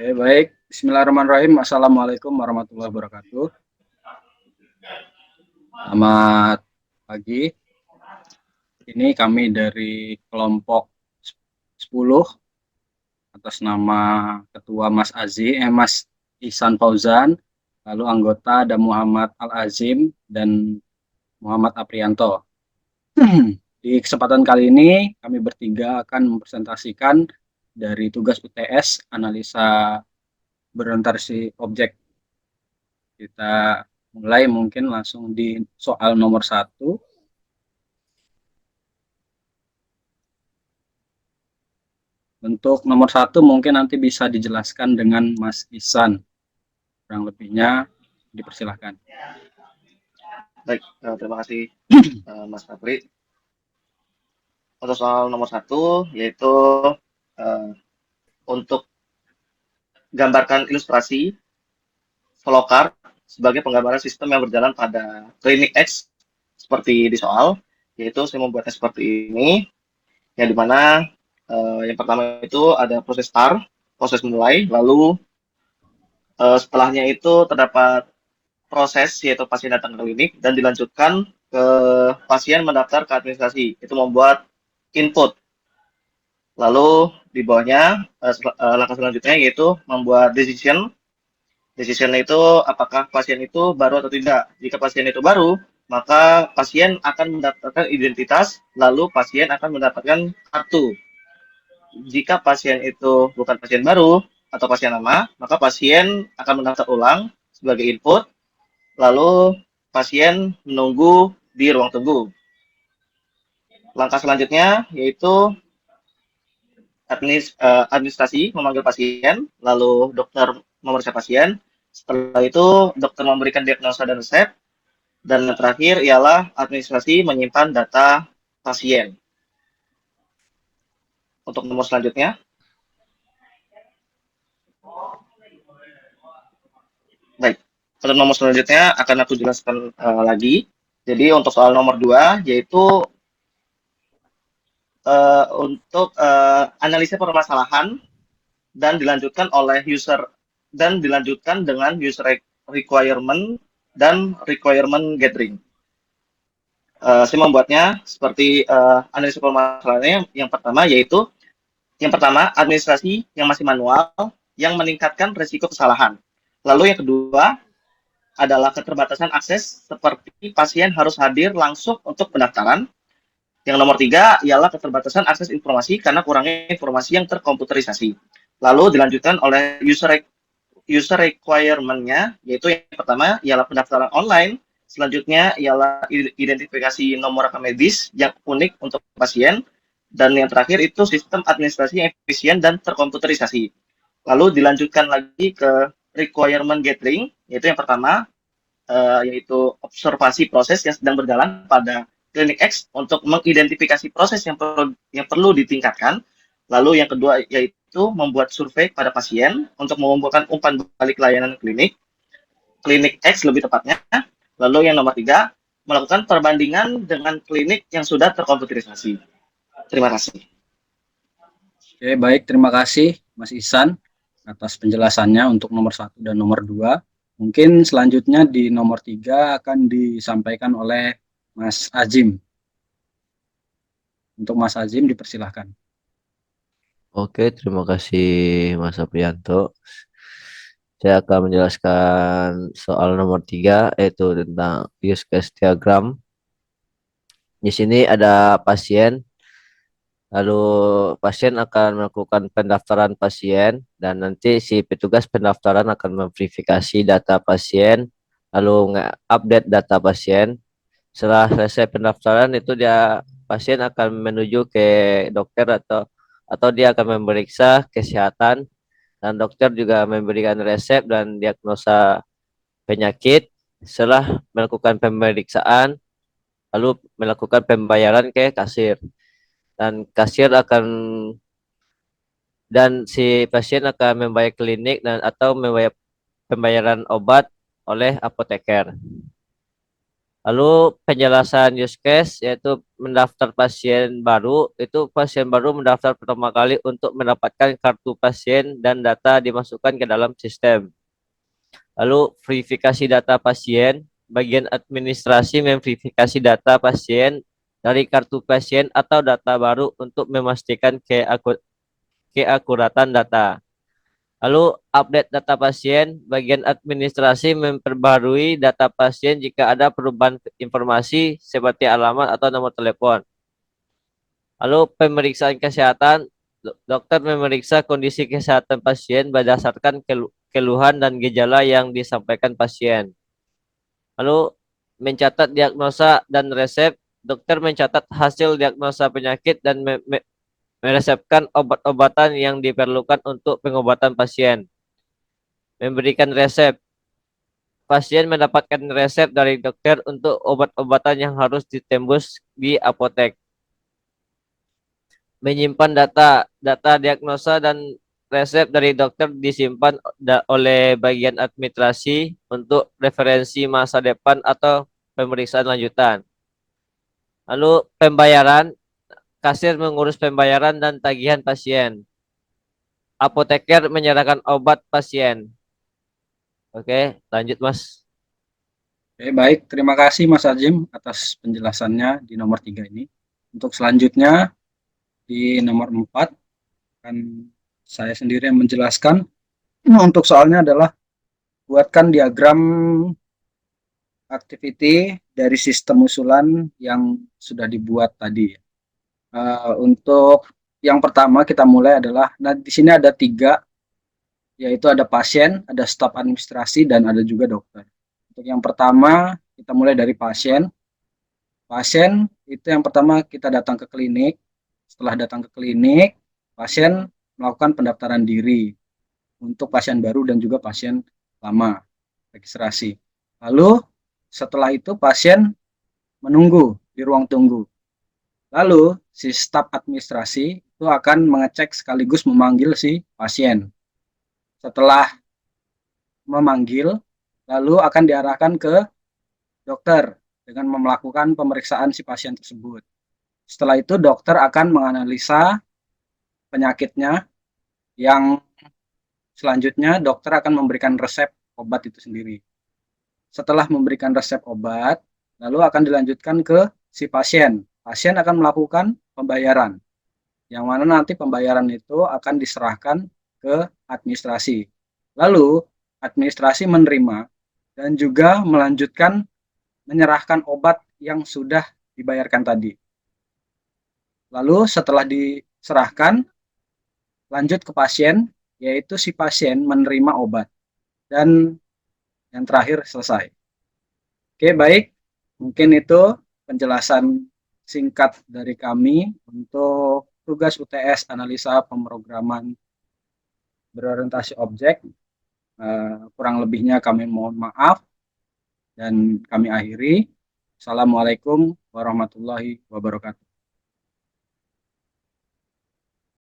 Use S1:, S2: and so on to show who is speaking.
S1: Baik. Bismillahirrahmanirrahim. Assalamualaikum warahmatullahi wabarakatuh. Selamat pagi. Ini kami dari kelompok 10 atas nama Ketua Mas Ihsan Fauzan, lalu anggota ada Muhammad Al-Azim dan Muhammad Aprianto. Di kesempatan kali ini kami bertiga akan mempresentasikan dari tugas UTS analisa berorientasi objek. Kita mulai mungkin langsung di soal nomor 1. Untuk nomor 1 mungkin nanti bisa dijelaskan dengan Mas Ihsan. Kurang lebihnya dipersilahkan.
S2: Baik, terima kasih Mas Fabri. Untuk soal nomor 1, yaitu untuk gambarkan ilustrasi flowchart sebagai penggambaran sistem yang berjalan pada klinik X seperti di soal, yaitu saya membuatnya seperti ini, yang dimana yang pertama itu ada proses start, proses mulai, lalu setelahnya itu terdapat proses yaitu pasien datang ke klinik dan dilanjutkan ke pasien mendaftar ke administrasi, itu membuat input. Lalu di bawahnya langkah selanjutnya yaitu membuat decision. Decision itu apakah pasien itu baru atau tidak. Jika pasien itu baru, maka pasien akan mendapatkan identitas, lalu pasien akan mendapatkan kartu. Jika pasien itu bukan pasien baru atau pasien lama, maka pasien akan mendaftar ulang sebagai input, lalu pasien menunggu di ruang tunggu. Langkah selanjutnya yaitu administrasi memanggil pasien, lalu dokter memeriksa pasien. Setelah itu dokter memberikan diagnosa dan resep, dan yang terakhir ialah administrasi menyimpan data pasien. Untuk nomor selanjutnya, baik. Untuk nomor selanjutnya akan aku jelaskan lagi. Jadi untuk soal nomor 2 yaitu untuk analisa permasalahan dan dilanjutkan oleh user dan dilanjutkan dengan user requirement dan requirement gathering. Saya membuatnya seperti analisa permasalahannya yang pertama yaitu yang pertama administrasi yang masih manual yang meningkatkan risiko kesalahan. Lalu yang kedua adalah keterbatasan akses seperti pasien harus hadir langsung untuk pendaftaran. Yang nomor 3 ialah keterbatasan akses informasi karena kurangnya informasi yang terkomputerisasi. Lalu dilanjutkan oleh user requirement-nya, yaitu yang pertama ialah pendaftaran online, selanjutnya ialah identifikasi nomor rekam medis yang unik untuk pasien, dan yang terakhir itu sistem administrasi yang efisien dan terkomputerisasi. Lalu dilanjutkan lagi ke requirement gathering, yaitu yang pertama yaitu observasi proses yang sedang berjalan pada klinik X untuk mengidentifikasi proses yang perlu ditingkatkan. Lalu yang kedua yaitu membuat survei pada pasien untuk mengumpulkan umpan balik layanan klinik X lebih tepatnya. Lalu yang nomor 3, melakukan perbandingan dengan klinik yang sudah terkomputerisasi. Terima kasih.
S1: Baik. Terima kasih Mas Ihsan atas penjelasannya untuk nomor 1 dan nomor 2. Mungkin selanjutnya di nomor 3 akan disampaikan oleh Mas Azim. Untuk Mas Azim dipersilahkan.
S3: Oke, terima kasih Mas Aprianto. Saya akan menjelaskan soal nomor 3 yaitu tentang use case diagram. Di sini ada pasien, lalu pasien akan melakukan pendaftaran pasien dan nanti si petugas pendaftaran akan memverifikasi data pasien, lalu nge-update data pasien. Setelah selesai pendaftaran itu pasien akan menuju ke dokter atau dia akan memeriksa kesehatan dan dokter juga memberikan resep dan diagnosa penyakit. Setelah melakukan pemeriksaan, lalu melakukan pembayaran ke kasir dan si pasien akan membayar klinik atau membayar pembayaran obat oleh apoteker. Lalu penjelasan use case yaitu mendaftar pasien baru, itu pasien baru mendaftar pertama kali untuk mendapatkan kartu pasien dan data dimasukkan ke dalam sistem. Lalu verifikasi data pasien, bagian administrasi memverifikasi data pasien dari kartu pasien atau data baru untuk memastikan keakuratan data. Lalu update data pasien, bagian administrasi memperbarui data pasien jika ada perubahan informasi seperti alamat atau nomor telepon. Lalu pemeriksaan kesehatan, dokter memeriksa kondisi kesehatan pasien berdasarkan keluhan dan gejala yang disampaikan pasien. Lalu mencatat diagnosa dan resep, dokter mencatat hasil diagnosa penyakit dan meresepkan obat-obatan yang diperlukan untuk pengobatan pasien. Memberikan resep. Pasien mendapatkan resep dari dokter untuk obat-obatan yang harus ditembus di apotek. Menyimpan data diagnosa dan resep dari dokter disimpan oleh bagian administrasi untuk referensi masa depan atau pemeriksaan lanjutan. Lalu pembayaran, kasir mengurus pembayaran dan tagihan pasien. Apoteker menyerahkan obat pasien. Oke, lanjut Mas.
S1: Oke, baik. Terima kasih Mas Azim atas penjelasannya di nomor 3 ini. Untuk selanjutnya di nomor 4 akan saya sendiri yang menjelaskan. Untuk soalnya adalah buatkan diagram activity dari sistem usulan yang sudah dibuat tadi. Untuk yang pertama kita mulai adalah, nah di sini ada 3, yaitu ada pasien, ada staf administrasi, dan ada juga dokter. Untuk yang pertama kita mulai dari pasien. Pasien itu yang pertama kita datang ke klinik. Setelah datang ke klinik, pasien melakukan pendaftaran diri untuk pasien baru dan juga pasien lama, registrasi. Lalu setelah itu pasien menunggu di ruang tunggu. Lalu si staf administrasi itu akan mengecek sekaligus memanggil si pasien. Setelah memanggil, lalu akan diarahkan ke dokter dengan melakukan pemeriksaan si pasien tersebut. Setelah itu dokter akan menganalisa penyakitnya, yang selanjutnya dokter akan memberikan resep obat itu sendiri. Setelah memberikan resep obat, lalu akan dilanjutkan ke si pasien. Pasien akan melakukan pembayaran, yang mana nanti pembayaran itu akan diserahkan ke administrasi. Lalu administrasi menerima dan juga melanjutkan menyerahkan obat yang sudah dibayarkan tadi. Lalu setelah diserahkan, lanjut ke pasien, yaitu si pasien menerima obat. Dan yang terakhir selesai. Oke, baik. Mungkin itu penjelasan singkat dari kami untuk tugas UTS analisa pemrograman berorientasi objek. Kurang lebihnya kami mohon maaf dan kami akhiri. Assalamualaikum warahmatullahi wabarakatuh.